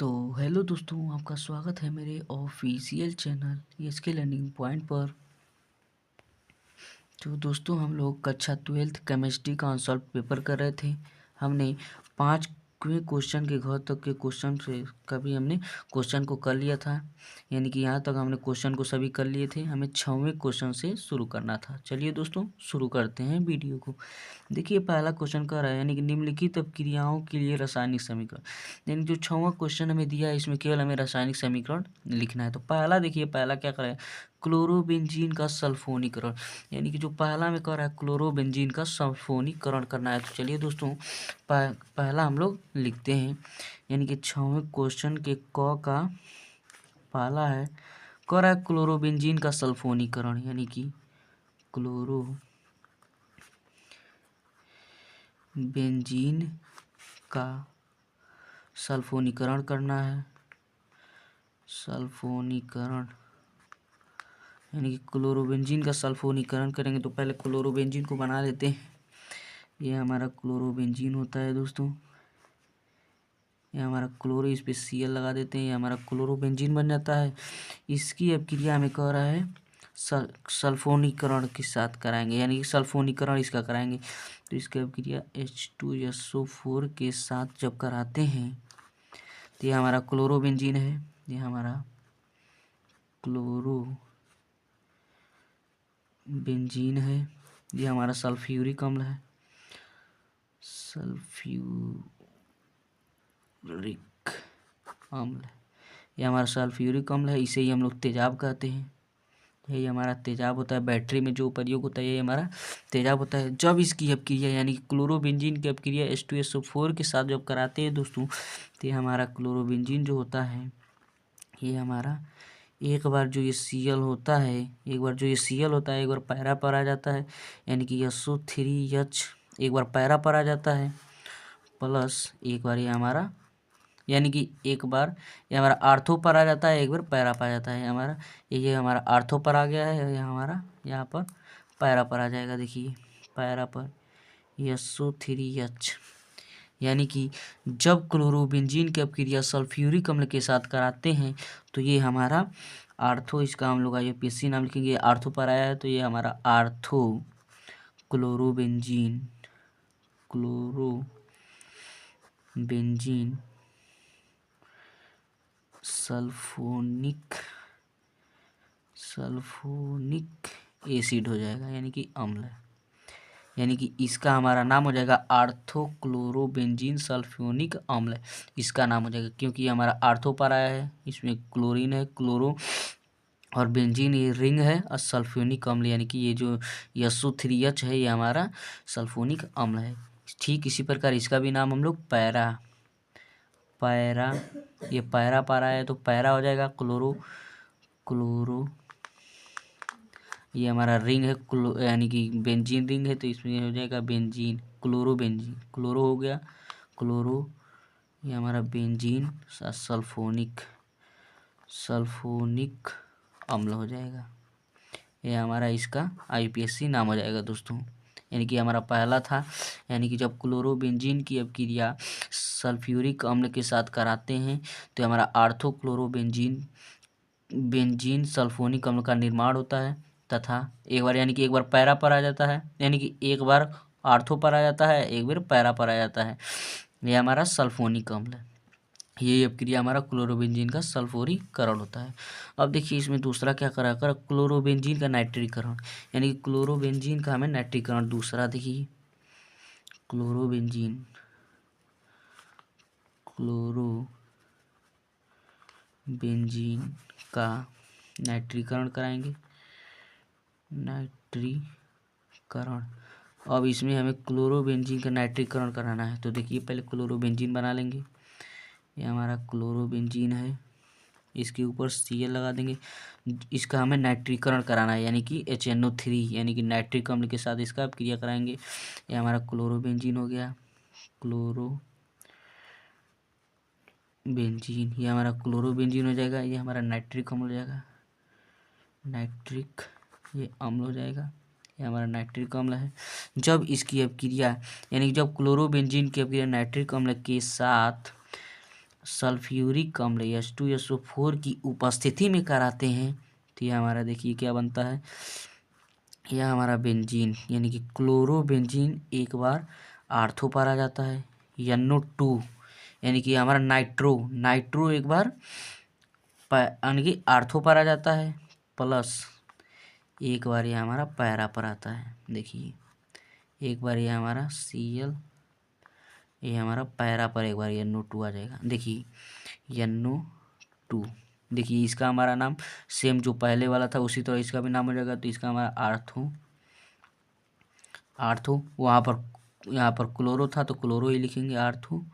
तो हेलो दोस्तों, आपका स्वागत है मेरे official channel S K learning point पर। तो दोस्तों, हम लोग कक्षा 12th केमिस्ट्री का आंसर पेपर कर रहे थे। हमने 5वें क्वेश्चन के घर तक के क्वेश्चन से कभी हमने क्वेश्चन को कर लिया था, यानी कि यहाँ तक हमने क्वेश्चन को सभी कर लिए थे। हमें 6वें क्वेश्चन से शुरू करना था। चलिए दोस्तों, शुरू करते हैं वीडियो को। देखिए, पहला क्वेश्चन कह रहा है यानी कि निम्नलिखित अपक्रियाओं के लिए रासायनिक समीकरण। यानी जो 6वां क्वेश्चन हमें दिया है, इसमें केवल हमें रासायनिक समीकरण लिखना है। तो पहला देखिए, पहला क्या कर रहा है, क्लोरोबेंजीन का सल्फोनीकरण। यानी कि जो पहला में कह रहा है क्लोरोबेंजीन का सल्फोनीकरण करना है। तो चलिए दोस्तों, पहला हम लोग लिखते हैं। यानी कि 6वें क्वेश्चन के क का पहला है, कह रहा है क्लोरोबेंजीन का सल्फोनीकरण। यानी कि क्लोरोबेंजीन का सल्फोनीकरण करना है। सल्फोनीकरण यानी कि क्लोरोबेंजीन का सल्फोनीकरण करेंगे। तो पहले क्लोरोबेंजीन को बना लेते हैं। ये हमारा क्लोरोबेंजीन होता है दोस्तों। ये हमारा क्लोरो, इस पे Cl लगा देते हैं। ये हमारा क्लोरोबेंजीन बन जाता है। इसकी अपक्रिया में कह रहा है सल्फोनीकरण के साथ कराएंगे, यानी कि सल्फोनीकरण इसका कराएंगे। तो इसकी अपक्रिया H2SO4 के साथ जब कराते हैं तो ये हमारा क्लोरोबेंजीन है। ये हमारा क्लोरोबेंजीन है। ये हमारा सल्फ्यूरिक अम्ल है। सल्फ्यूरिक अम्ल, ये हमारा सल्फ्यूरिक अम्ल है। इसे ही हम लोग तेजाब कहते हैं। यही हमारा तेजाब होता है। बैटरी में जो प्रयोग होता है यही हमारा तेजाब होता है। जब इसकी अपक्रिया यानी कि क्लोरोबेंजीन की अपक्रिया H2SO4 के साथ जब कराते हैं दोस्तों, तो ये हमारा क्लोरोबेंजीन जो होता है, ये हमारा एक बार जो ये Cl होता है, एक बार पैरा पर आ जाता है। यानी कि SO3H एक बार पैरा पर आ जाता है, प्लस एक बार ये हमारा, यानी कि एक बार ये हमारा आर्थो पर आ जाता है, एक बार पैरा पर आ जाता है। हमारा ये हमारा आर्थो पर आ गया है, ये हमारा यहाँ पर पैरा पर आ जाएगा। देखिए, पैरा पर SO3H। यानी कि जब क्लोरोबेंजीन की अपक्रिया सल्फ्यूरिक अम्ल के साथ कराते हैं तो ये हमारा आर्थो, इसका हम लोग IUPAC नाम लिखेंगे। आर्थो पर आया है तो ये हमारा आर्थो क्लोरोबेंजीन सल्फोनिक एसिड हो जाएगा, यानी कि अम्ल है। यानी कि इसका हमारा नाम हो जाएगा आर्थो क्लोरोबेंजीन सल्फ्योनिक अम्ल। इसका नाम हो जाएगा क्योंकि हमारा आर्थो पर आया है, इसमें क्लोरीन है, क्लोरो और बेंजीन ये रिंग है, और सल्फ्योनिक अम्ल यानी कि ये जो SO3H है, ये हमारा सल्फोनिक अम्ल है। ठीक इसी प्रकार इसका भी नाम हम लोग पैरा, ये पैरा पर आया है तो पैरा हो जाएगा क्लोरो, ये हमारा रिंग है, यानी कि बेंजीन रिंग है, तो इसमें हो जाएगा बेंजीन, क्लोरो हो गया, क्लोरो, ये हमारा बेंजीन सल्फोनिक अम्ल हो जाएगा। ये हमारा इसका IUPAC नाम हो जाएगा दोस्तों। यानी कि हमारा पहला था, यानी कि जब क्लोरोबेंजीन की अपक्रिया सल्फ्यूरिक अम्ल के साथ कराते हैं तो हमारा आर्थो बेंजीन सल्फोनिक अम्ल का निर्माण होता है। तथा एक बार, यानी कि एक बार पैरा पर आ जाता है, यानी कि एक बार आर्थो पर आ जाता है, एक बार पैरा पर आ जाता है। यह हमारा सल्फोनिक अम्ल है। ये अपक्रिया हमारा क्लोरोबेंजीन का सल्फोनीकरण होता है। अब देखिए, इसमें दूसरा क्या करा कर, क्लोरोबेंजीन का नाइट्रीकरण। यानी कि क्लोरोबेंजीन का हमें नाइट्रीकरण दूसरा, देखिए क्लोरोबेंजीन का नाइट्रीकरण कराएंगे। नाइट्रीकरण, अब इसमें हमें क्लोरोबेंजीन का नाइट्रीकरण कराना है। तो देखिए, पहले क्लोरोबेंजीन बना लेंगे। ये हमारा क्लोरोबेंजीन है, इसके ऊपर Cl लगा देंगे। इसका हमें नाइट्रीकरण कराना है, यानी कि HNO3, यानी कि नाइट्रिक अम्ल के साथ इसका क्रिया कराएंगे। ये हमारा क्लोरोबेंजीन हो गया, ये हमारा क्लोरोबेंजीन हो जाएगा। ये हमारा नाइट्रिक अम्ल हो जाएगा, ये अम्ल हो जाएगा। ये हमारा नाइट्रिक अम्ल है। जब इसकी अपक्रिया, यानी कि जब क्लोरोबेंजीन की अपक्रिया नाइट्रिक अम्ल के साथ सल्फ्यूरिक अम्ल H2SO4 की उपस्थिति में कराते हैं तो यह हमारा देखिए क्या बनता है, यह हमारा बेंजीन यानी कि क्लोरोबेंजीन एक बार आर्थो पर आ जाता है। NO2 यानी कि हमारा नाइट्रो एक बार यानी कि आर्थो पर आ जाता है, प्लस एक बार ये हमारा पैरा पर आता है। देखिए एक बार ये हमारा Cl, ये हमारा पैरा पर एक बार NO2 आ जाएगा। देखिए NO2, देखिए इसका हमारा नाम सेम जो पहले वाला था उसी तरह इसका भी नाम हो जाएगा। तो इसका हमारा आर्थो वहाँ पर, यहाँ पर क्लोरो था तो क्लोरो ही लिखेंगे, आर्थो।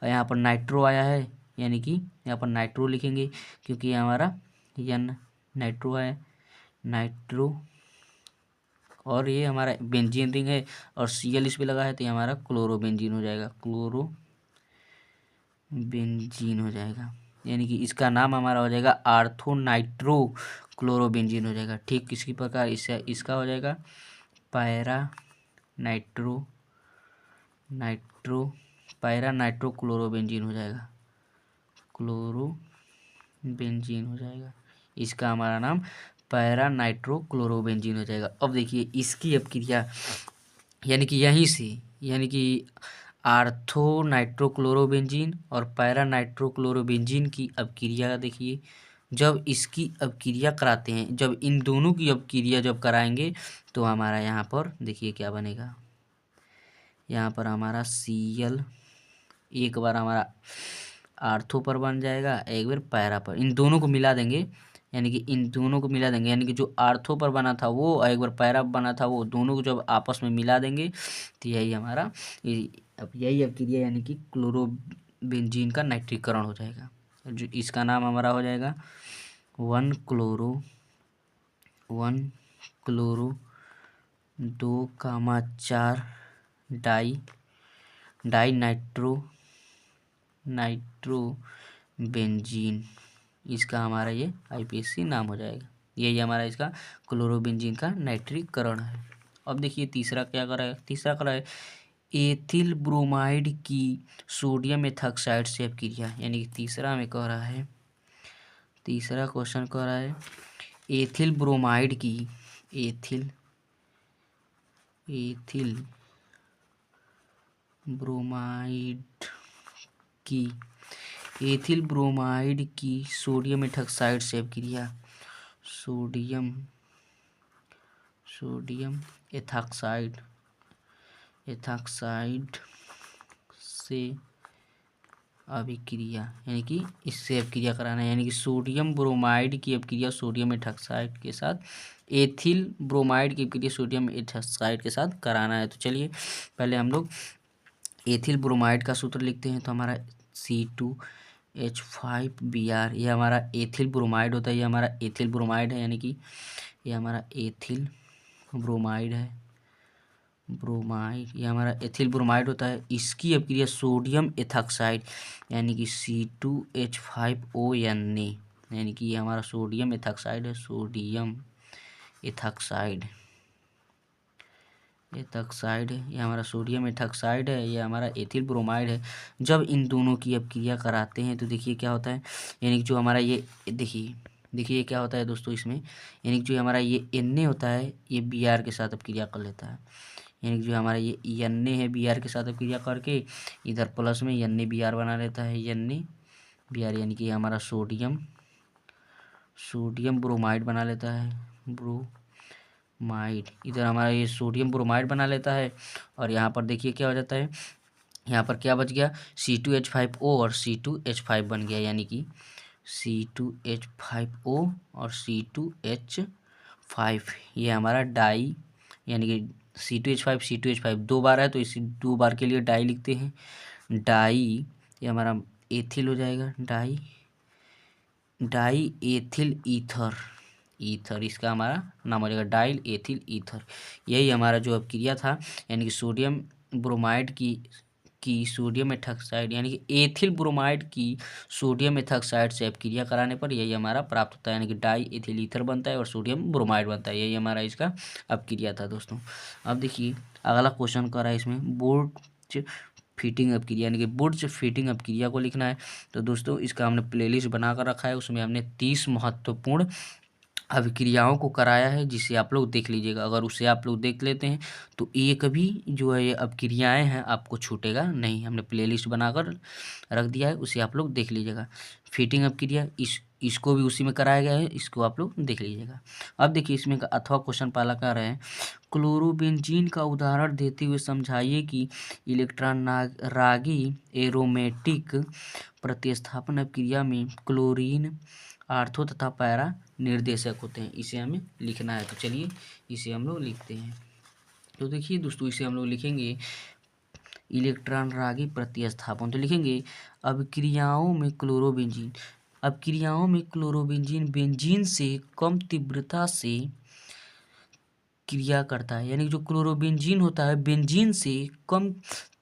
यहाँ पर नाइट्रो आया है यानी कि यहाँ पर नाइट्रो लिखेंगे क्योंकि ये हमारा नाइट्रो है, नाइट्रो। और ये हमारा बेंजीन रिंग है और Cl इस पे लगा है तो ये हमारा क्लोरोबेंजीन हो जाएगा, क्लोरोबेंजीन हो जाएगा। यानी कि इसका नाम हमारा हो जाएगा आर्थो नाइट्रो क्लोरोबेंजीन हो जाएगा। ठीक किसी प्रकार इसका हो जाएगा पैरा नाइट्रो क्लोरोबेंजीन हो जाएगा, क्लोरोबेंजीन हो जाएगा। इसका हमारा नाम पैरा नाइट्रो क्लोरोबेंजीन हो जाएगा। अब देखिए इसकी अपक्रिया यानी कि यहीं से, यानी कि आर्थो नाइट्रोक्लोरोबेंजीन और पैरा नाइट्रोक्लोरोबेंजीन की अपक्रिया देखिए, जब इसकी अपक्रिया कराते हैं, जब इन दोनों की अपक्रिया जब कराएंगे तो हमारा यहाँ पर देखिए क्या बनेगा, यहाँ पर हमारा Cl एक बार हमारा आर्थो पर बन जाएगा, एक बार पैरा पर। इन दोनों को मिला देंगे यानी कि इन दोनों को मिला देंगे, यानी कि जो आर्थो पर बना था वो और एक बार पैरा बना था वो, दोनों को जब आपस में मिला देंगे तो यही हमारा यही अपक्रिया यानी कि क्लोरोबेंजीन का नाइट्रीकरण हो जाएगा। जो इसका नाम हमारा हो जाएगा 1-क्लोरो 2,4 डाई नाइट्रोबेंजीन, इसका हमारा ये IPSC नाम हो जाएगा। यही हमारा इसका क्लोरोबेंजीन का नाइट्रीकरण है। अब देखिए तीसरा क्या कर रहा है, तीसरा कर रहा है एथिल ब्रोमाइड की सोडियम एथॉक्साइड से अपक्रिया, यानी कि तीसरा में कह रहा है, तीसरा क्वेश्चन कह रहा है एथिल ब्रोमाइड की एथिल ब्रोमाइड की सोडियम एथॉक्साइड से अपक्रिया, सोडियम एथॉक्साइड से अभिक्रिया, यानी कि इससे अपक्रिया कराना है, यानी कि सोडियम ब्रोमाइड की अपक्रिया सोडियम एथॉक्साइड के साथ, एथिल ब्रोमाइड की अपक्रिया सोडियम एथॉक्साइड के साथ कराना है। तो चलिए पहले हम लोग एथिल ब्रोमाइड का सूत्र लिखते हैं। तो हमारा C2H5Br, ये हमारा एथिल ब्रोमाइड होता है, ये हमारा एथिल ब्रोमाइड है, यानी कि ये हमारा एथिल ब्रोमाइड है, ये हमारा एथिल ब्रोमाइड होता है। इसकी अपक्रिया सोडियम एथॉक्साइड यानी कि C2H5ONa, यानी कि ये हमारा सोडियम एथॉक्साइड है, सोडियम एथॉक्साइड ये हमारा सोडियम एथॉक्साइड है, ये हमारा एथिल ब्रोमाइड है। जब इन दोनों की अपक्रिया कराते हैं तो देखिए क्या होता है, यानी कि जो हमारा ये देखिए क्या होता है दोस्तों इसमें, यानी कि जो हमारा ये Na होता है ये Br के साथ अपक्रिया कर लेता है, यानी कि जो हमारा ये Na है Br के साथ अपक्रिया करके इधर प्लस में NaBr बना लेता है, NaBr, यानी कि हमारा सोडियम ब्रोमाइड बना लेता है, ब्रोमाइड, इधर हमारा ये सोडियम ब्रोमाइड बना लेता है। और यहाँ पर देखिए क्या हो जाता है, यहाँ पर क्या बच गया, C2H5O और C2H5 बन गया, यानी कि C2H5O और C2H5, ये हमारा डाई, यानी कि C2H5 दो बार है तो इसी दो बार के लिए डाई लिखते हैं, डाई, ये हमारा एथिल हो जाएगा, डाई एथिल ईथर, इसका हमारा नाम हो जाएगा डाइल एथिल ईथर। यही हमारा जो अपक्रिया था, यानी कि सोडियम ब्रोमाइड की सोडियम एथॉक्साइड, यानी कि एथिल ब्रोमाइड की सोडियम एथॉक्साइड से अपक्रिया कराने पर यही हमारा प्राप्त होता है, यानी कि डाई एथिल ईथर बनता है और सोडियम ब्रोमाइड बनता है। यही हमारा इसका अपक्रिया था दोस्तों। अब देखिए अगला क्वेश्चन कर रहा है इसमें बोर्ड फीटिंग अपक्रिया यानी कि बोर्ड से फीटिंग अपक्रिया को लिखना है। तो दोस्तों इसका हमने प्लेलिस्ट बना कर रखा है, उसमें हमने 30 महत्वपूर्ण अभिक्रियाओं को कराया है, जिसे आप लोग देख लीजिएगा। अगर उसे आप लोग देख लेते हैं तो एक भी जो है ये अभिक्रियाएँ हैं आपको छूटेगा नहीं। हमने प्लेलिस्ट बनाकर रख दिया है, उसे आप लोग देख लीजिएगा। फीटिंग अपक्रिया इसको भी उसी में कराया गया है, इसको आप लोग देख लीजिएगा। अब देखिए इसमें का अथवा क्वेश्चन पहला कह रहे हैं, क्लोरोबेंजीन का उदाहरण देते हुए समझाइए कि इलेक्ट्रॉन रागी एरोमेटिक प्रतिस्थापन अपक्रिया में क्लोरीन आर्थो तथा पैरा निर्देशक होते हैं। इसे हमें लिखना है, तो चलिए इसे हम लोग लिखते हैं। तो देखिए दोस्तों इसे हम लोग लिखेंगे इलेक्ट्रॉन रागी प्रतिस्थापन। तो लिखेंगे अभिक्रियाओं में क्लोरोबेंजीन बेंजीन से कम तीव्रता से क्रिया करता है, यानी जो क्लोरोबेंजीन होता है बेंजीन से कम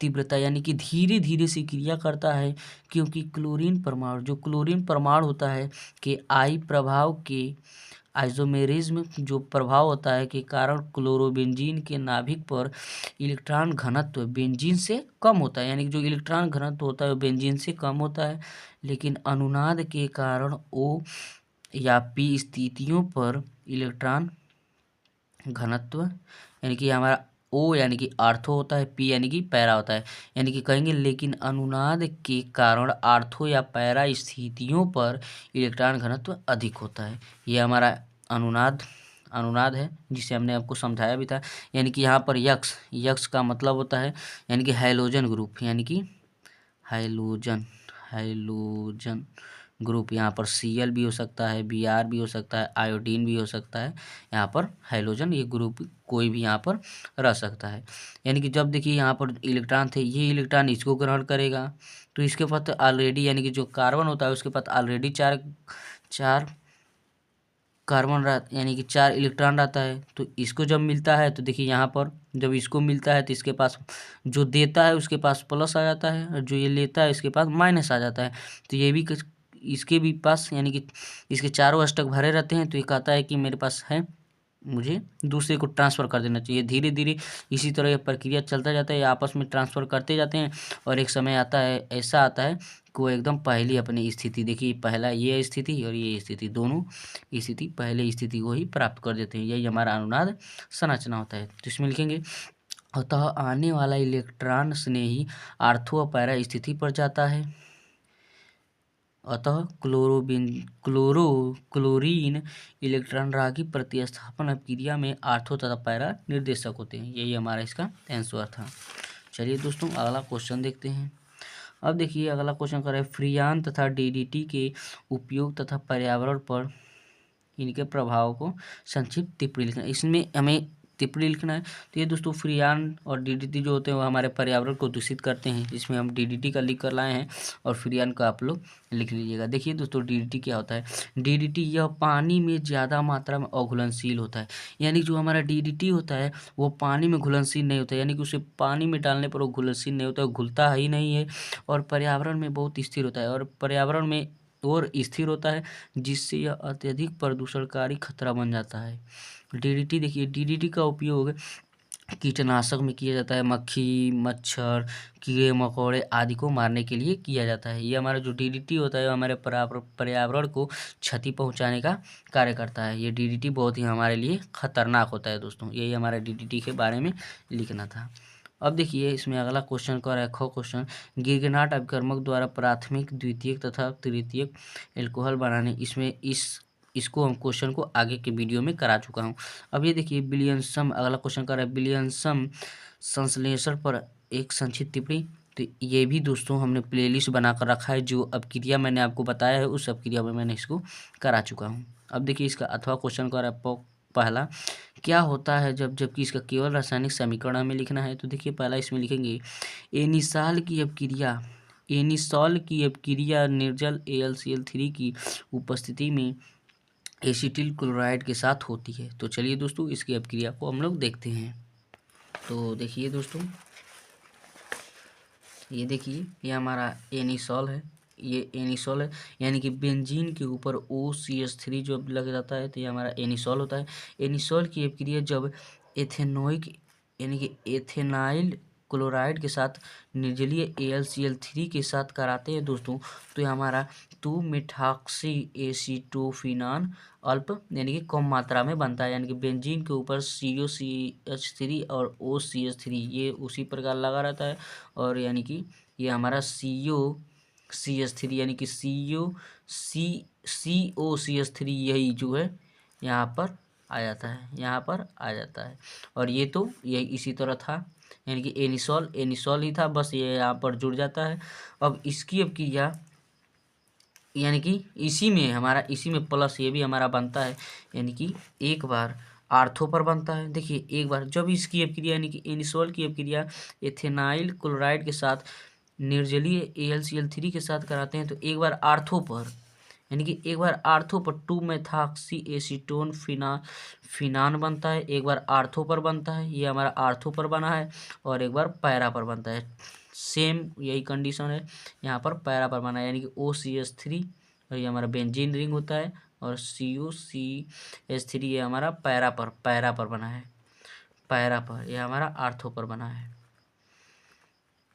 तीव्रता यानी कि धीरे धीरे से क्रिया करता है, क्योंकि क्लोरीन परमाणु होता है के आई प्रभाव के आइसोमेरिज्म जो प्रभाव होता है के कारण क्लोरोबेंजीन के नाभिक पर इलेक्ट्रॉन घनत्व बेंजीन से कम होता है, यानी कि जो इलेक्ट्रॉन घनत्व होता है वो बेंजीन से कम होता है, लेकिन अनुनाद के कारण ओ या पी स्थितियों पर इलेक्ट्रॉन घनत्व यानी कि हमारा ओ यानी कि आर्थो होता है, पी यानी कि पैरा होता है, यानी कि कहेंगे लेकिन अनुनाद के कारण आर्थो या पैरा स्थितियों पर इलेक्ट्रॉन घनत्व अधिक होता है। ये हमारा अनुनाद है, जिसे हमने आपको समझाया भी था। यानी कि यहाँ पर यक्स का मतलब होता है यानी कि हैलोजन ग्रुप, यानी कि हैलोजन ग्रुप। यहाँ पर Cl भी हो सकता है, Br भी हो सकता है, आयोडीन भी हो सकता है। यहाँ पर हैलोजन ये ग्रुप कोई भी यहाँ पर रह सकता है। यानी कि जब देखिए यहाँ पर इलेक्ट्रॉन थे, ये इलेक्ट्रॉन इसको ग्रहण करेगा, तो इसके पास ऑलरेडी यानी कि जो कार्बन होता है उसके पास ऑलरेडी चार कार्बन यानी कि 4 इलेक्ट्रॉन रहता है। तो इसको जब मिलता है तो देखिए यहाँ पर जब इसको मिलता है तो इसके पास जो देता है उसके पास प्लस आ जाता है, और जो ये लेता है इसके पास माइनस आ जाता है। तो ये भी इसके भी पास यानी कि इसके चारों अष्टक भरे रहते हैं, तो ये कहता है कि मेरे पास है, मुझे दूसरे को ट्रांसफ़र कर देना चाहिए। धीरे धीरे इसी तरह यह प्रक्रिया चलता जाता है, आपस में ट्रांसफ़र करते जाते हैं, और एक समय ऐसा आता है कि वो एकदम पहली अपनी स्थिति, देखिए पहला ये स्थिति और ये स्थिति, दोनों स्थिति पहले स्थिति को ही प्राप्त कर देते हैं। यही हमारा अनुनाद संरचना होता है। तो इसमें लिखेंगे अतः आने वाला इलेक्ट्रॉन स्नेही आर्थो व पैरा स्थिति पर जाता है। अतः क्लोरीन इलेक्ट्रॉन रागी प्रतिस्थापन अपक्रिया में आर्थो तथा पैरा निर्देशक होते हैं। यही हमारा इसका आंसर था। चलिए दोस्तों अगला क्वेश्चन देखते हैं। अब देखिए अगला क्वेश्चन कर रहे हैं फ्रियान तथा डीडीटी के उपयोग तथा पर्यावरण पर इनके प्रभाव को संक्षिप्त टिप्पणी लिखना। इसमें हमें टिप्पणी लिखना है। तो ये दोस्तों फ्रियान और डीडीटी जो होते हैं वो हमारे पर्यावरण को दूषित करते हैं। इसमें हम डीडीटी का लिख कर लाए हैं और फ्रियान का आप लोग लिख लीजिएगा। देखिए दोस्तों डीडीटी क्या होता है। डीडीटी यह पानी में ज़्यादा मात्रा में अघुलनशील होता है, यानी जो हमारा डीडीटी होता है वो पानी में घुलनशील नहीं होता है, यानी कि उसे पानी में डालने पर वो घुलनशील नहीं होता है, घुलता ही नहीं है, और पर्यावरण में बहुत स्थिर होता है, और पर्यावरण में और स्थिर होता है, जिससे यह अत्यधिक प्रदूषणकारी खतरा बन जाता है। डीडीटी देखिए डीडीटी का उपयोग कीटनाशक में किया जाता है, मक्खी मच्छर कीड़े मकोड़े आदि को मारने के लिए किया जाता है। ये हमारा जो डीडीटी होता है वो हमारे पर्यावरण को क्षति पहुंचाने का कार्य करता है। ये डीडीटी बहुत ही हमारे लिए खतरनाक होता है दोस्तों। यही हमारा डीडीटी के बारे में लिखना था। अब देखिए इसमें अगला क्वेश्चन का रखो क्वेश्चन गिरगनाट अभिकर्मक द्वारा प्राथमिक द्वितीयक तथा तृतीयक एल्कोहल बनाने। इसमें इसको हम क्वेश्चन को आगे के वीडियो में करा चुका हूँ। अब ये देखिए विलियम्सन अगला क्वेश्चन कर रहा है विलियम्सन संश्लेषण पर एक संक्षिप्त टिप्पणी। तो ये भी दोस्तों हमने प्लेलिस्ट बना कर रखा है, जो अपक्रिया मैंने आपको बताया है उस अपक्रिया में मैंने इसको करा चुका हूँ। अब देखिए इसका अथवा क्वेश्चन कर रहा है पहला क्या होता है जबकि इसका केवल रासायनिक समीकरण में लिखना है। तो देखिए पहला इसमें लिखेंगे एनिसॉल की अपक्रिया निर्जल AlCl3 की उपस्थिति में एसिटिल क्लोराइड के साथ होती है। तो चलिए दोस्तों इसकी अपक्रिया को हम लोग देखते हैं। तो देखिए दोस्तों ये देखिए ये हमारा एनिसॉल है, ये एनिसॉल है, यानी कि बेंजीन के ऊपर OCH3 जब लग जाता है तो ये हमारा एनिसॉल होता है। एनिसॉल की अपक्रिया जब एथेनोइक यानी कि एथेनाइल क्लोराइड के साथ निर्जलीय AlCl3 के साथ कराते हैं दोस्तों, तो ये हमारा 2 मेथॉक्सी एसीटोफिनान अल्प यानी कि कम मात्रा में बनता है। यानी कि बेंजीन के ऊपर COCH3 और OCH3 ये उसी प्रकार लगा रहता है, और यानी कि ये हमारा COCH3 यानी कि COCH3 यही जो है यहाँ पर आ जाता है, यहाँ पर आ जाता है। और ये तो यही इसी तरह था, यानी कि एनिसॉल ही था, बस ये यहाँ पर जुड़ जाता है। अब इसकी अब क्रिया यानी कि इसी में प्लस ये भी हमारा बनता है, यानी कि एक बार आर्थो पर बनता है। देखिए एक बार जब इसकी अपक्रिया यानी कि एनिसॉल की अपक्रिया एथेनाइल क्लोराइड के साथ निर्जलीय AlCl3 के साथ कराते हैं, तो एक बार आर्थो पर यानी कि एक बार आर्थो पर 2 मेथॉक्सी एसीटोन फिनान बनता है, एक बार आर्थो पर बनता है, ये हमारा आर्थो पर बना है, और एक बार पैरा पर बनता है। सेम यही कंडीशन है, यहाँ पर पैरा पर बना है, यानी कि OCH3 और ये हमारा बेंजीन रिंग होता है, और COCH3 ये हमारा पैरा पर बना है, पैरा पर, यह हमारा आर्थो पर बना है।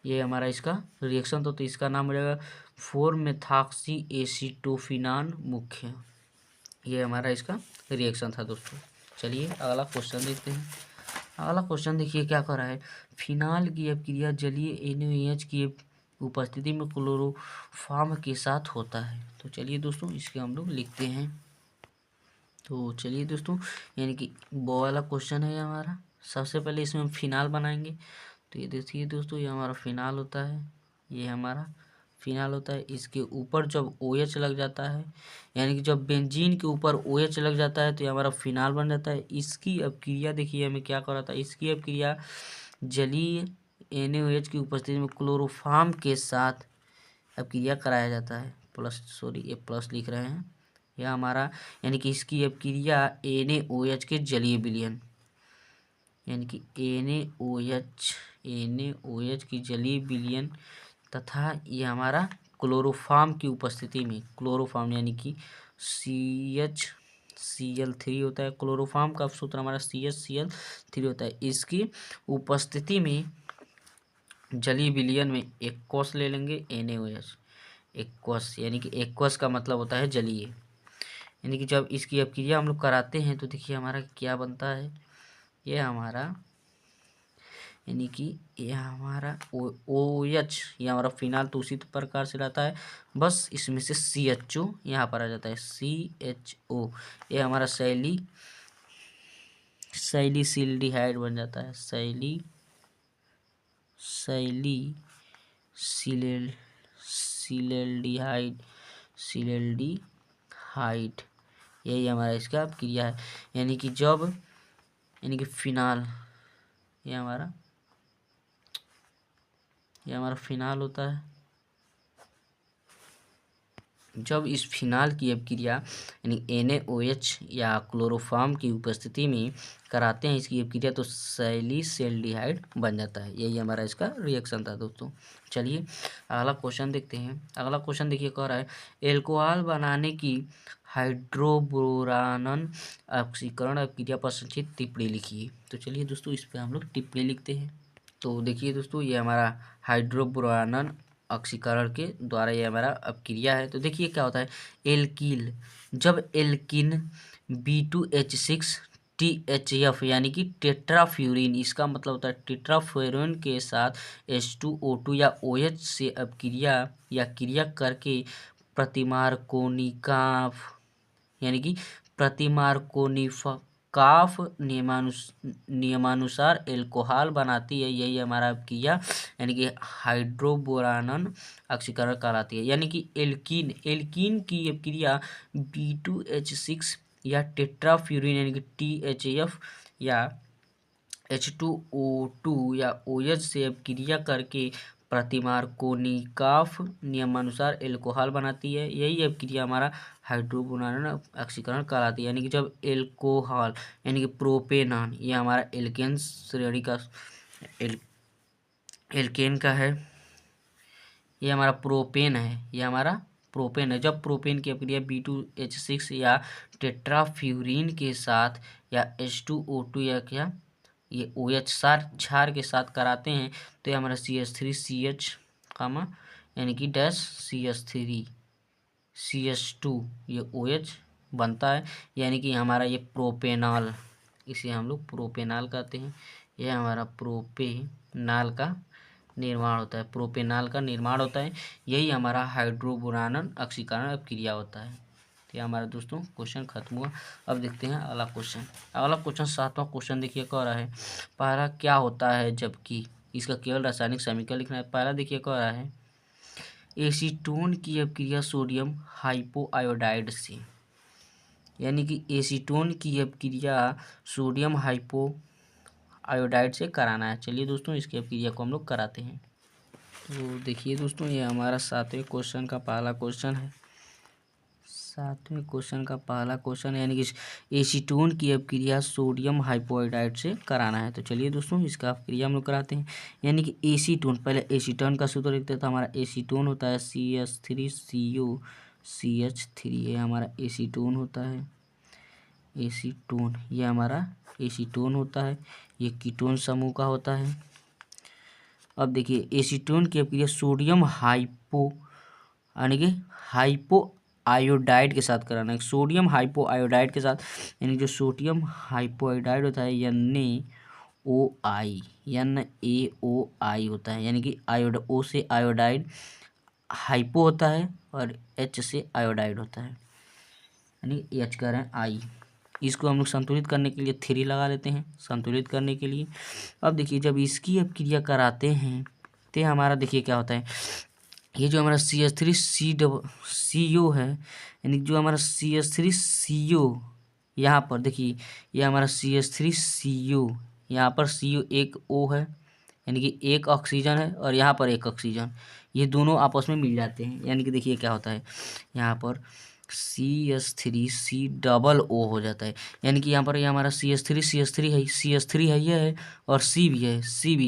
ये हमारा इसका रिएक्शन तो इसका नाम हो जाएगा 4 मेथॉक्सी एसीटोफिनान मुख्य। ये हमारा इसका रिएक्शन था दोस्तों। चलिए अगला क्वेश्चन देखते हैं। अगला क्वेश्चन देखिए क्या कर रहा है, फिनाल की अपक्रिया जलीय NaOH की उपस्थिति में क्लोरोफॉर्म के साथ होता है। तो चलिए दोस्तों इसके हम लोग लिखते हैं। तो चलिए दोस्तों, यानी कि वो वाला क्वेश्चन है हमारा। सबसे पहले इसमें हम फिनाल बनाएंगे। तो ये देखिए दोस्तों, ये हमारा फिनाल होता है, ये हमारा फिनाल होता है। इसके ऊपर जब OH लग जाता है, यानी कि जब बेंजीन के ऊपर OH लग जाता है, तो ये हमारा फिनाल बन जाता है। इसकी अपक्रिया देखिए हमें क्या कर रहा था, इसकी अपक्रिया जलीय NaOH की उपस्थिति में क्लोरोफॉर्म के साथ अपक्रिया कराया जाता है। ये प्लस लिख रहे हैं, यह हमारा यानी कि इसकी अपक्रिया NaOH के जलीय विलयन, यानी कि NaOH की जलीय विलयन तथा ये हमारा क्लोरोफॉर्म की उपस्थिति में, क्लोरोफॉर्म यानी कि CHCl3 होता है, क्लोरोफॉर्म का सूत्र हमारा CHCl3 होता है। इसकी उपस्थिति में जलीय विलयन में एक्वस ले लेंगे NaOH, एक्वस यानी कि एक्वस का मतलब होता है जलीय, यानी कि जब इसकी अपक्रिया हम लोग कराते हैं तो देखिए हमारा क्या बनता है, ये हमारा यानी कि ये हमारा OH, ये हमारा फिनाल तो उसी प्रकार से रहता है, बस इसमें से CHO यहाँ पर आ जाता है, CHO, ये हमारा सैलीसिल्डिहाइड बन जाता है, सिलेल्डिहाइड, यही हमारा इसका क्रिया है। यानी कि फिनाल, ये हमारा फिनाल होता है। जब इस फिनाल की अपक्रिया यानी NaOH या क्लोरोफॉर्म की उपस्थिति में कराते हैं इसकी अपक्रिया, तो सैलीसिल्डिहाइड बन जाता है। यही हमारा इसका रिएक्शन था दोस्तों। चलिए अगला क्वेश्चन देखते हैं। अगला क्वेश्चन देखिए कह रहा है, एल्कोहल बनाने की हाइड्रोबोरानन ऑक्सीकरण अपक्रिया पर संक्षिप्त टिप्पणी लिखिए। तो चलिए दोस्तों इस पर हम लोग टिप्पणी लिखते हैं। तो देखिए दोस्तों, ये हमारा हाइड्रोबोरानन ऑक्सीकरण के द्वारा ये हमारा अपक्रिया है। तो देखिए क्या होता है, एल्कील, जब एल्किन B2H6 THF यानी कि टेट्राफ्यूरिन, इसका मतलब होता है टेट्राफ्यूरिन के साथ H2O2 या OH से अपक्रिया या क्रिया करके प्रतिमार्कोनिकाफ यानी कि प्रतिमार्कोनिकाफ नियमानुसार एल्कोहल बनाती है। यही हमारा अपक्रिया यानी कि हाइड्रोबोरानन ऑक्सीकरण कहलाती है। यानी कि एल्कीन की अपक्रिया B2H6 या टेट्राफ्यूरिन यानी कि THF या H2O2 या OH से अपक्रिया करके प्रतिमार्कोनिकाफ नियमानुसार एल्कोहल बनाती है। यही अपक्रिया हमारा हाइड्रोबोरानन ऑक्सीकरण कहलाती है। यानी कि जब एल्कोहल यानी कि प्रोपेनॉन, ये हमारा एल्केन श्रेणी का एल्केन का है, ये हमारा प्रोपेन है, ये हमारा प्रोपेन है। जब प्रोपेन की अपक्रिया B2H6 या टेट्राफ्यूरिन के साथ या H2O2 या क्या ये OH क्षार के साथ कराते हैं तो ये हमारा CH3CH कामा यानी कि डैश CH3CH2 ये OH बनता है, यानी कि हमारा ये प्रोपेनॉल, इसे हम लोग प्रोपेनॉल कहते हैं। यह हमारा प्रोपेनॉल का निर्माण होता है, प्रोपेनॉल का निर्माण होता है। यही हमारा हाइड्रोबोरानन ऑक्सीकरण अभिक्रिया होता है। तो ये हमारा दोस्तों क्वेश्चन खत्म हुआ। अब देखते हैं अगला क्वेश्चन। अगला क्वेश्चन 7वां क्वेश्चन देखिए कह रहा है पहला क्या होता है जबकि, इसका केवल रासायनिक समीकरण लिखना है। पहला देखिए कह रहा है एसीटोन की अभिक्रिया सोडियम हाइपोआयोडाइड से, यानी कि एसीटोन की अभिक्रिया सोडियम हाइपोआयोडाइड से कराना है। चलिए दोस्तों इसकी अभिक्रिया को हम लोग कराते हैं। तो देखिए दोस्तों ये हमारा 7वें क्वेश्चन का पहला क्वेश्चन है। 7वें क्वेश्चन का पहला क्वेश्चन यानी कि एसीटोन की अभिक्रिया सोडियम हाइपोआयोडाइड से कराना है। तो चलिए दोस्तों इसका अभिक्रिया हम लोग कराते हैं। यानी कि एसीटोन, पहले एसीटोन का सूत्र लिखते तो हमारा एसीटोन होता है CH3COCH3, ये हमारा एसीटोन होता है। एसीटोन ये हमारा एसीटोन होता है, ये कीटोन समूह का होता है। अब देखिए एसीटोन की अभिक्रिया सोडियम हाइपो यानी कि हाइपो आयोडाइड के साथ कराना है, सोडियम हाइपो आयोडाइड के साथ, यानी जो सोडियम हाइपो आयोडाइड होता है NaOI होता है, यानी कि आयोड O से आयोडाइड, हाइपो होता है और H से आयोडाइड होता है, यानी H कह रहे हैं I। इसको हम लोग संतुलित करने के लिए 3 लगा लेते हैं संतुलित करने के लिए। अब देखिए जब इसकी अभिक्रिया कराते हैं तो हमारा देखिए क्या होता है, ये जो हमारा CH3CO है, यानी जो हमारा CH3CO यहाँ पर देखिए, ये हमारा CH3CO, यहाँ पर CO एक O है, यानी कि एक ऑक्सीजन है और यहाँ पर एक ऑक्सीजन, ये दोनों आपस में मिल जाते हैं, यानी कि देखिए क्या होता है यहाँ पर CH3C O हो जाता है, यानी कि यहाँ पर ये हमारा CH3 है, ये है और C भी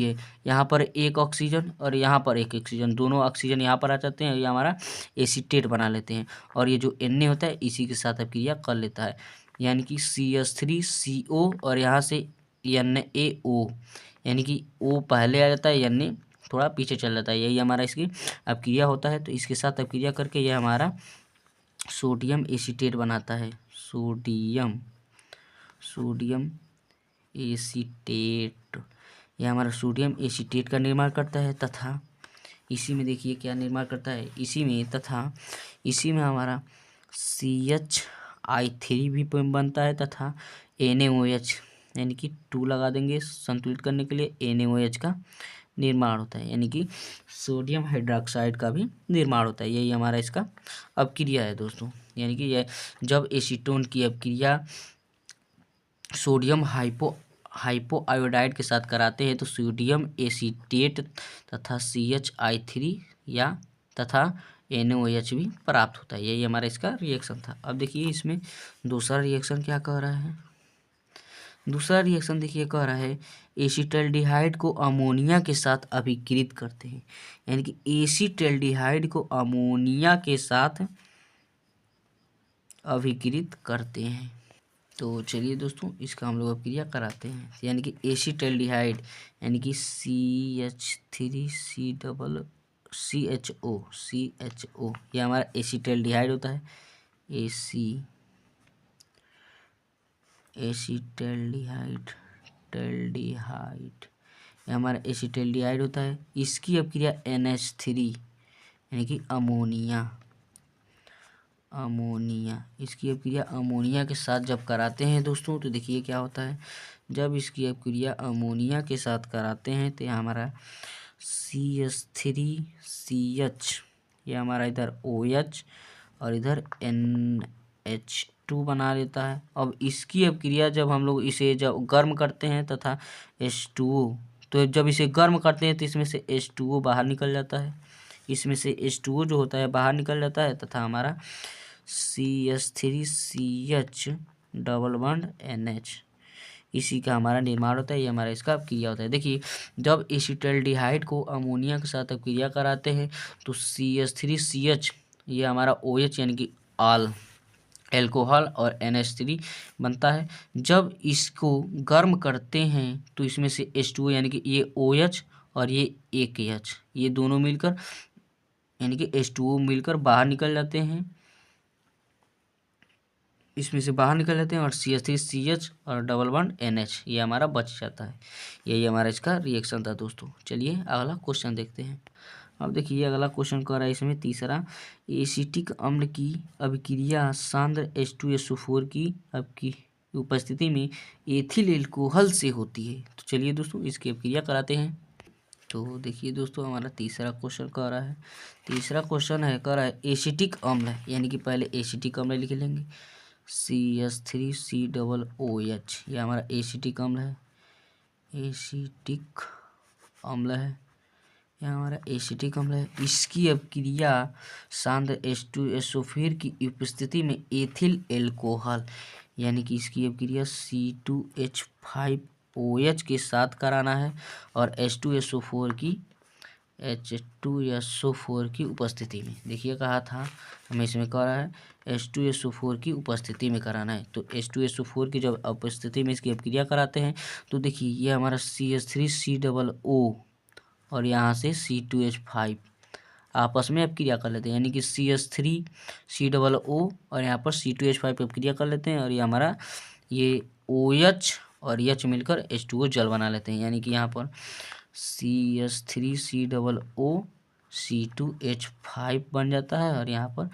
है। यहाँ पर एक ऑक्सीजन और यहाँ पर एक ऑक्सीजन, दोनों ऑक्सीजन यहाँ पर आ जाते हैं, ये हमारा एसीटेट बना लेते हैं और ये जो Na होता है इसी के साथ अभिक्रिया कर लेता है, यानी कि CH3CO और यहाँ से NaO, यानी कि O पहले आ जाता है, Na थोड़ा पीछे चल जाता है, यही हमारा इसकी अभिक्रिया होता है। तो इसके साथ अभिक्रिया करके यह हमारा सोडियम एसीटेट बनाता है, सोडियम एसीटेट, यह हमारा सोडियम एसीटेट का निर्माण करता है तथा इसी में देखिए क्या निर्माण करता है, इसी में हमारा CHI3 भी बनता है तथा NaOH, यानी कि 2 लगा देंगे संतुलित करने के लिए, NaOH का निर्माण होता है, यानी कि सोडियम हाइड्रोक्साइड का भी निर्माण होता है। यही हमारा इसका अभिक्रिया है दोस्तों, यानी कि यह जब एसीटोन की अभिक्रिया सोडियम हाइपो आयोडाइड के साथ कराते हैं तो सोडियम एसीटेट तथा CHI3 या तथा NaOH भी प्राप्त होता है। यही हमारा इसका रिएक्शन था। अब देखिए इसमें दूसरा रिएक्शन क्या कह रहा है, दूसरा रिएक्शन देखिए कह रहा है एसीटल्डिहाइड को अमोनिया के साथ अभिक्रित करते हैं, यानी कि एसीटल्डिहाइड को अमोनिया के साथ अभिक्रित करते हैं। तो चलिए दोस्तों इसका हम लोग अभिक्रिया कराते हैं, यानी कि एसीटल्डिहाइड यानी कि CH3COCHO ये हमारा एसीटल्डिहाइड होता है, एसीटल्डिहाइड ये हमारा एसीटल्डिहाइड होता है। इसकी अभिक्रिया NH3 यानी कि अमोनिया, इसकी अभिक्रिया अमोनिया के साथ जब कराते हैं दोस्तों तो देखिए क्या होता है, जब इसकी अभिक्रिया अमोनिया के साथ कराते हैं तो हमारा CH3CH ये हमारा इधर OH और इधर NH2 बना लेता है। अब इसकी अभिक्रिया जब हम लोग इसे जब गर्म करते हैं तथा H2O, तो जब इसे गर्म करते हैं तो इसमें से H2O बाहर निकल जाता है, इसमें से H2O जो होता है बाहर निकल जाता है तथा हमारा CH3CH डबल बॉन्ड NH इसी का हमारा निर्माण होता है। ये हमारा इसका अभिक्रिया होता है। देखिए जब एसीटल्डिहाइड को अमोनिया के साथ अभिक्रिया कराते हैं तो CH3CH ये हमारा OH यानी कि ऑल एल्कोहल और NH3 बनता है। जब इसको गर्म करते हैं तो इसमें से H2O यानी कि ये OH और ये एक H, ये दोनों मिलकर यानी कि H2O मिलकर बाहर निकल जाते हैं, इसमें से बाहर निकल जाते हैं और CH3CH और डबल बॉन्ड NH ये हमारा बच जाता है। यही हमारा इसका रिएक्शन था दोस्तों। चलिए अगला क्वेश्चन देखते हैं। अब देखिए अगला क्वेश्चन कर रहा है इसमें तीसरा, एसिटिक अम्ल की अभिक्रिया सांद्र H2SO4 की आपकी उपस्थिति में एथिल एल्कोहल से होती है। तो चलिए दोस्तों इसकी अभिक्रिया कराते हैं। तो देखिए दोस्तों हमारा तीसरा क्वेश्चन कह रहा है, तीसरा क्वेश्चन है कह रहा है एसिटिक अम्ल है, यानी कि पहले एसिटिक अम्ल लिख लेंगे CH3COOH, यह हमारा एसिटिक अम्ल है, एसिटिक अम्ल है, यह हमारा एसिटिक अम्ल है। इसकी अभिक्रिया सांद्र H2SO4 की उपस्थिति में एथिल एल्कोहल यानी कि इसकी अभिक्रिया C2H5OH के साथ कराना है और H2SO4 की उपस्थिति में, देखिए कहा था हमें इसमें कह रहा है H2SO4 की उपस्थिति में कराना है। तो H2SO4 की जब उपस्थिति में इसकी अभिक्रिया कराते हैं तो देखिए ये हमारा CH3COO और यहाँ से C2H5 आपस में अभिक्रिया कर लेते हैं, यानी कि CH3COO और यहाँ पर C2H5 अभिक्रिया कर लेते हैं और ये हमारा ये OH और H मिलकर H2O जल बना लेते हैं, यानी कि यहाँ पर CH3COO C2H5 बन जाता है और यहाँ पर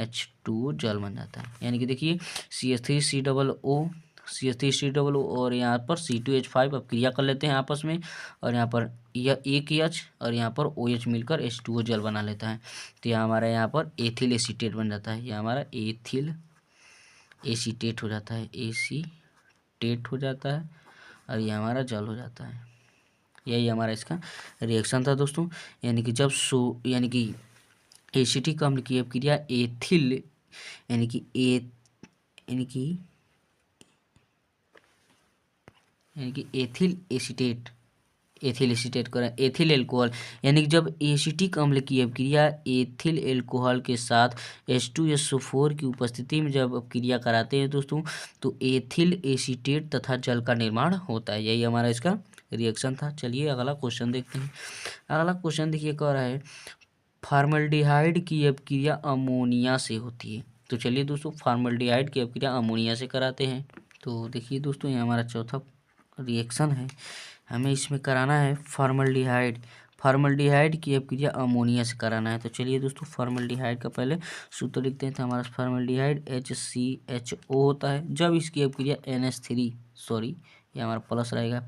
H2O जल बन जाता है। यानी कि देखिए CH3COO और यहाँ पर C2H5 अब क्रिया कर लेते हैं आपस में और यहाँ पर यह एक H और यहाँ पर OH मिलकर H2O जल बना लेता है। तो यह हमारा यहाँ पर एथिल एसीटेट बन जाता है, यह हमारा एथिल एसीटेट हो जाता है, एसीटेट हो जाता है और यह हमारा जल हो जाता है। यही हमारा इसका रिएक्शन था दोस्तों। यानी कि जब यानी कि एसिटिक अम्ल की अभिक्रिया एथिल यानी कि एथिल एसीटेट करें एथिल एल्कोहल, यानी कि जब एसिटिक अम्ल की अभिक्रिया एथिल एल्कोहल के साथ H2SO4 की उपस्थिति में जब अभिक्रिया कराते हैं दोस्तों तो एथिल एसीटेट तथा जल का निर्माण होता है। यही हमारा इसका रिएक्शन था। चलिए अगला क्वेश्चन देखते हैं। अगला क्वेश्चन देखिए कह रहा है फॉर्मल्डिहाइड की अभिक्रिया अमोनिया से होती है। तो चलिए दोस्तों फॉर्मल्डिहाइड की अभिक्रिया अमोनिया से कराते हैं। तो देखिए दोस्तों ये हमारा चौथा रिएक्शन है, हमें इसमें कराना है फॉर्मल्डिहाइड की अभिक्रिया अमोनिया से कराना है। तो चलिए दोस्तों फॉर्मल्डिहाइड का पहले सूत्र लिखते हैं। तो हमारा फॉर्मल्डिहाइड HCHO होता है। जब इसकी अभिक्रिया NH3 ये हमारा प्लस रहेगा,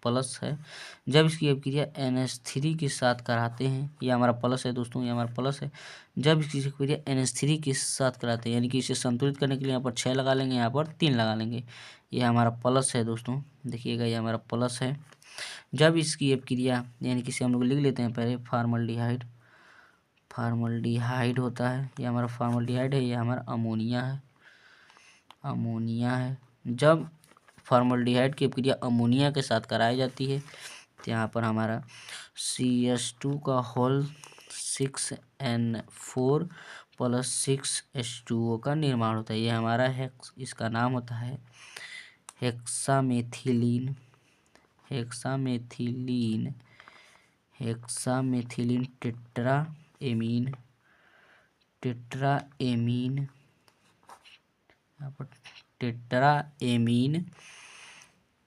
प्लस है। जब इसकी अभिक्रिया NH3 के साथ कराते हैं, ये हमारा प्लस है दोस्तों, ये हमारा प्लस है। जब इसकी अभिक्रिया NH3 के साथ कराते हैं यानी कि इसे संतुलित करने के लिए यहाँ पर 6 लगा लेंगे, यहाँ पर 3 लगा लेंगे, ये हमारा प्लस है दोस्तों, देखिएगा ये हमारा प्लस है। जब इसकी अभिक्रिया यानी कि इसे हम लोग लिख लेते हैं पहले फॉर्मल्डिहाइड होता है, ये हमारा फॉर्मल्डिहाइड है, ये हमारा अमोनिया है। जब फॉर्मल्डिहाइड की अभिक्रिया अमोनिया के साथ कराई जाती है तो यहाँ पर हमारा CH2 का होल 6N4 + 6H2O का निर्माण होता है। ये हमारा इसका नाम होता है हेक्सामेथिलीन टेट्राएमीन यहाँ पर टेट्राएमीन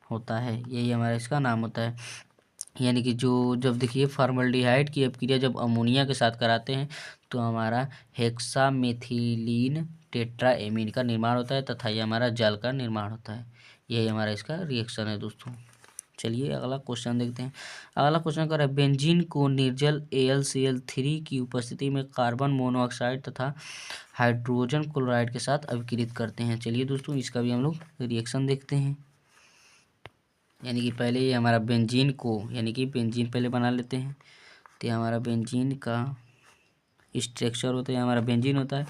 होता है, यही हमारा इसका नाम होता है। यानी कि जब देखिए फॉर्मल्डिहाइड की अभिक्रिया जब अमोनिया के साथ कराते हैं तो हमारा हेक्सामेथिलीन टेट्राएमीन का निर्माण होता है तथा ये हमारा जल का निर्माण होता है। यही हमारा इसका रिएक्शन है दोस्तों। चलिए अगला क्वेश्चन देखते हैं। अगला क्वेश्चन कर रहा है बेंजीन को निर्जल AlCl3 की उपस्थिति में कार्बन मोनोऑक्साइड तथा हाइड्रोजन क्लोराइड के साथ अभिक्रित करते हैं। चलिए दोस्तों इसका भी हम लोग रिएक्शन देखते हैं। यानी कि पहले ये हमारा बेंजीन पहले बना लेते हैं। तो हमारा बेंजीन का स्ट्रक्चर होता है, हमारा बेंजीन होता है।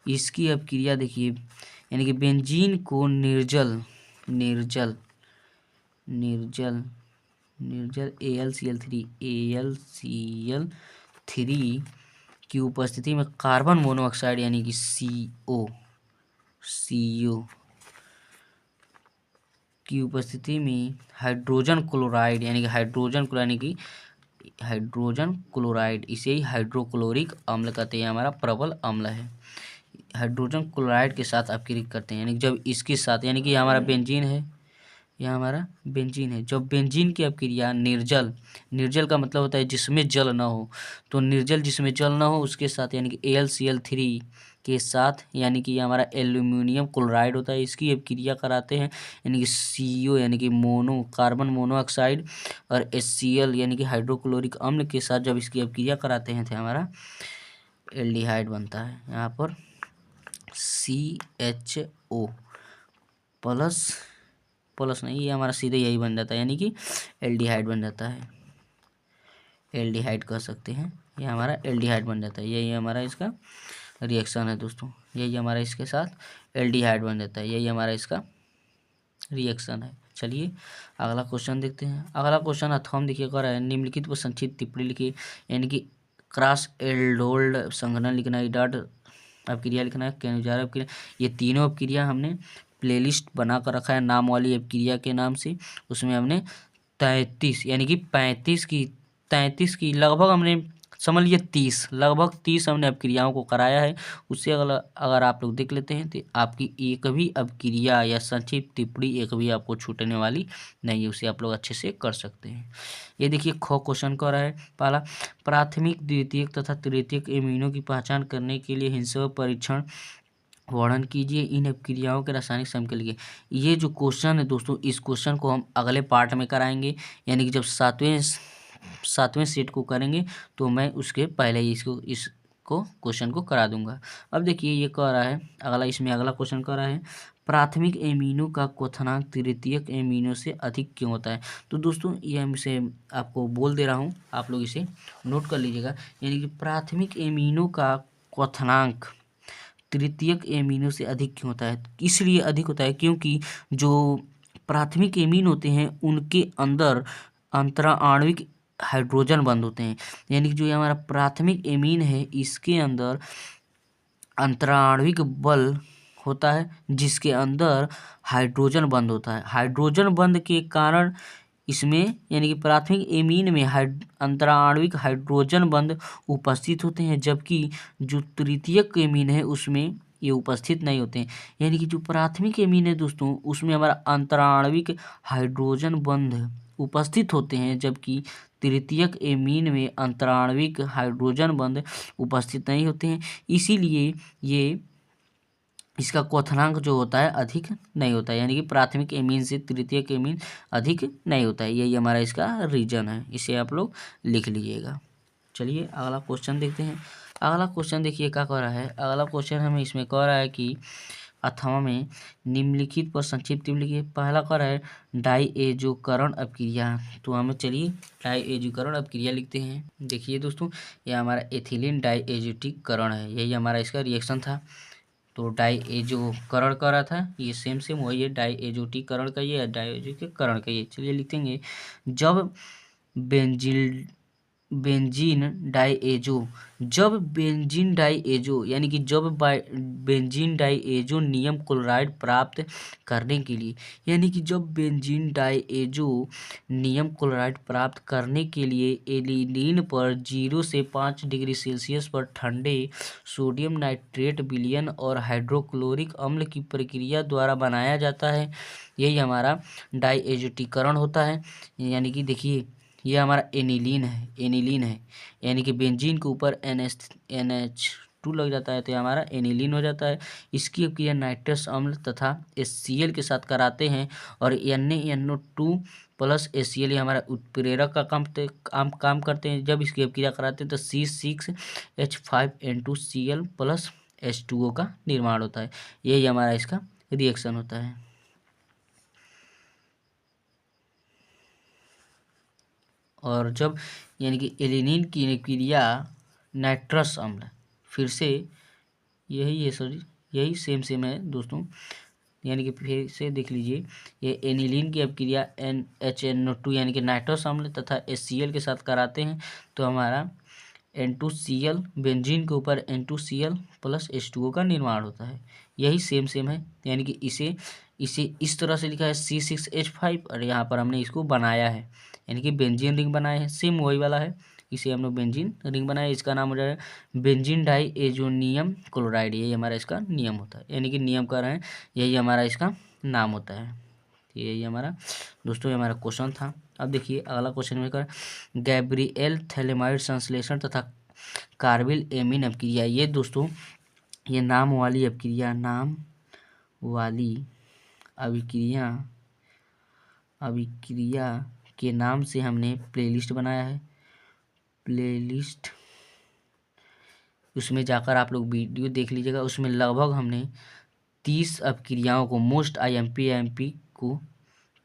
इसकी अभिक्रिया देखिए यानी कि बेंजीन को निर्जल AlCl3 की उपस्थिति में कार्बन मोनोऑक्साइड यानी कि CO CO की उपस्थिति में हाइड्रोजन क्लोराइड यानी कि हाइड्रोजन क्लोराइड इसे ही हाइड्रोक्लोरिक अम्ल कहते हैं, हमारा प्रबल अम्ल है। हाइड्रोजन क्लोराइड के साथ अपक्रिया करते हैं, यानी कि जब इसके साथ, यानी कि हमारा बेंजीन है, यह हमारा बेंजीन है। जब बेंजीन की अपक्रिया निर्जल का मतलब होता है जिसमें जल न हो, तो निर्जल जिसमें जल न हो उसके साथ यानी कि AlCl3 के साथ, यानी कि हमारा एल्यूमिनियम क्लोराइड होता है, इसकी अपक्रिया कराते हैं, यानी कि CO यानी कि कार्बन मोनोऑक्साइड और HCl यानी कि हाइड्रोक्लोरिक अम्ल के साथ जब इसकी अपक्रिया कराते हैं तो हमारा एल्डिहाइड बनता है। यहाँ पर CHO प्लस नहीं, ये हमारा सीधे यही बन जाता है, यानी कि एल्डिहाइड बन जाता है, एल्डिहाइड कह सकते हैं, ये हमारा एल्डिहाइड बन जाता है। यही हमारा इसका रिएक्शन है दोस्तों, यही हमारा इसके साथ एल्डिहाइड बन जाता है, यही हमारा इसका रिएक्शन है। चलिए अगला क्वेश्चन देखते हैं। अगला क्वेश्चन अथवा देखिए कह रहा है निम्नलिखित पर संक्षिप्त टिप्पणी लिखिए, यानी कि क्रॉस एल्डोल्ड संघनन लिखना है, डॉट अपक्रिया लिखना है, केनुजार अपक्रिया, ये तीनों अपक्रिया हमने प्लेलिस्ट बना कर रखा है नाम वाली अपक्रिया के नाम से। उसमें हमने 33 यानी कि 33 की लगभग हमने समझ लीजिए 30 हमने अपक्रियाओं को कराया है। उससे अगर आप लोग देख लेते हैं तो आपकी एक भी अपक्रिया या संक्षिप्त टिप्पणी एक भी आपको छूटने वाली नहीं है, उसे आप लोग अच्छे से कर सकते हैं। ये देखिए क्वेश्चन कह रहा है पहला, प्राथमिक द्वितीयक तथा तृतीयक एमिनो की पहचान करने के लिए हिंसा परीक्षण वर्णन कीजिए, इन अपक्रियाओं के रासायनिक समीकरण लिखिए। ये जो क्वेश्चन है दोस्तों, इस क्वेश्चन को हम अगले पार्ट में कराएंगे, यानी कि जब सातवें सेट को करेंगे तो मैं उसके पहले ही इसको क्वेश्चन को करा दूंगा। अब देखिए ये कह रहा है अगला क्वेश्चन कह रहा है प्राथमिक एमिनो का क्वथनांक तृतीयक एमिनो से अधिक क्यों होता है। तो दोस्तों ये हम इसे आपको बोल दे रहा हूँ, आप लोग इसे नोट कर लीजिएगा, यानी कि प्राथमिक एमिनो का क्वथनांक तृतीयक एमिनो से अधिक क्यों होता है। इसलिए अधिक होता है क्योंकि जो प्राथमिक एमीन होते हैं उनके अंदर अंतराणविक हाइड्रोजन बंद होते हैं, यानी कि जो ये हमारा प्राथमिक एमीन है इसके अंदर अंतराणविक बल होता है जिसके अंदर हाइड्रोजन बंद होता है। हाइड्रोजन बंद के कारण इसमें यानी कि प्राथमिक एमीन में अंतराणविक हाइड्रोजन बंद उपस्थित होते हैं, जबकि जो तृतीयक एमीन है उसमें ये उपस्थित नहीं होते हैं। यानी कि जो प्राथमिक एमीन है दोस्तों उसमें हमारा अंतराणविक हाइड्रोजन बंध उपस्थित होते हैं, जबकि तृतीयक एमीन में अंतराणविक हाइड्रोजन बंध उपस्थित नहीं होते हैं। इसीलिए ये इसका क्वथनांक जो होता है अधिक नहीं होता है, यानी कि प्राथमिक एमीन से तृतीयक एमीन अधिक नहीं होता है। यही हमारा इसका रीजन है, इसे आप लोग लिख लीजिएगा। चलिए अगला क्वेश्चन देखते हैं। अगला क्वेश्चन देखिए क्या कह रहा है। अगला क्वेश्चन हमें इसमें कह रहा है कि अथवा में निम्नलिखित पर संक्षिप्त लिखिए। पहला कह रहा है डाईएजोकरण अपक्रिया, तो हमें चलिए डाईएजोकरण अपक्रिया लिखते हैं। देखिए दोस्तों ये हमारा एथिलीन डाईएजोटीकरण है, यही हमारा इसका रिएक्शन था। तो डाईएजोकरण का रहा था, ये सेम वही है, डाईएजोटीकरण का ये है, डाईएजोटीकरण का ये। चलिए लिखेंगे जब बेंजीन डाईएजो यानी कि जब बेंजीन डाईएजो नियम क्लोराइड प्राप्त करने के लिए, यानी कि जब बेंजीन डाईएजो नियम क्लोराइड प्राप्त करने के लिए एनिलीन पर 0 से 5 डिग्री सेल्सियस पर ठंडे सोडियम नाइट्रेट विलयन और हाइड्रोक्लोरिक अम्ल की प्रक्रिया द्वारा बनाया जाता है, यही हमारा डाईएजोटीकरण होता है। यानी कि देखिए ये हमारा एनिलीन है, यानी कि बेंजीन के ऊपर NH2 लग जाता है तो ये हमारा एनिलीन हो जाता है। इसकी अपक्रिया नाइट्रस अम्ल तथा HCl के साथ कराते हैं और NaNO2 प्लस HCl ये हमारा उत्प्रेरक का काम करते हैं। जब इसकी अपक्रिया कराते हैं तो C6H5N2Cl प्लस H2O का निर्माण होता है, यही हमारा इसका रिएक्शन होता है। और जब यानी कि एलिनीन की क्रिया नाइट्रस अम्ल, फिर से यही सेम है दोस्तों, यानी कि फिर से देख लीजिए ये एनिलीन की अपक्रिया NaHNO2 यानी कि नाइट्रस अम्ल तथा HCl के साथ कराते हैं तो हमारा N2Cl बेंजीन के ऊपर N2Cl प्लस H2O का निर्माण होता है, यही सेम सेम है, यानी कि इसे इसे इस तरह से लिखा है C6H5 और यहाँ पर हमने इसको बनाया है, यानी कि बेंजीन रिंग बनाया है, सेम वही वाला है, इसे हम लोग बेंजीन रिंग बनाए। इसका नाम हो जाएगा बेंजीन डाई एजोनियम क्लोराइड, यही हमारा इसका नियम होता है, यानी कि नियम कर रहे हैं, यही हमारा इसका नाम होता है। यही हमारा दोस्तों ये हमारा क्वेश्चन था। अब देखिए अगला क्वेश्चन में कर गैब्रिएल थैलेमाइड संश्लेषण तथा कार्बिल एमीन अपक्रिया, ये दोस्तों ये नाम वाली अपक्रिया, नाम वाली अभिक्रिया अभिक्रिया के नाम से हमने प्लेलिस्ट बनाया है। प्लेलिस्ट, उसमें जाकर आप लोग वीडियो देख लीजिएगा, उसमें लगभग हमने 30 अपक्रियाओं को, मोस्ट आईएमपी को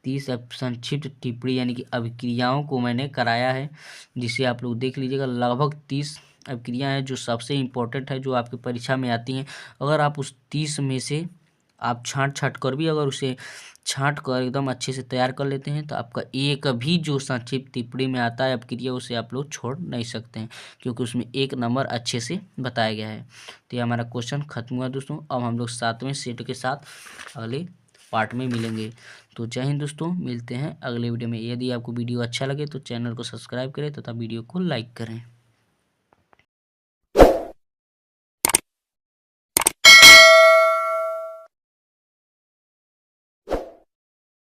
30 संक्षिप्त टिप्पणी यानी कि अभिक्रियाओं को मैंने कराया है, जिसे आप लोग देख लीजिएगा। लगभग 30 अभिक्रिया हैं जो सबसे इम्पोर्टेंट है, जो आपकी परीक्षा में आती हैं। अगर आप उस 30 में से आप छाँट कर भी अगर उसे छाँट कर एकदम अच्छे से तैयार कर लेते हैं तो आपका एक भी जो संक्षिप्त टिप्पणी में आता है अपक्रिया, उसे आप लोग छोड़ नहीं सकते हैं, क्योंकि उसमें एक नंबर अच्छे से बताया गया है। तो ये हमारा क्वेश्चन खत्म हुआ दोस्तों। अब हम लोग 7वें सेट के साथ अगले पार्ट में मिलेंगे। तो जय हिंद दोस्तों, मिलते हैं अगले वीडियो में। यदि आपको वीडियो अच्छा लगे तो चैनल को सब्सक्राइब करें तथा वीडियो को लाइक करें।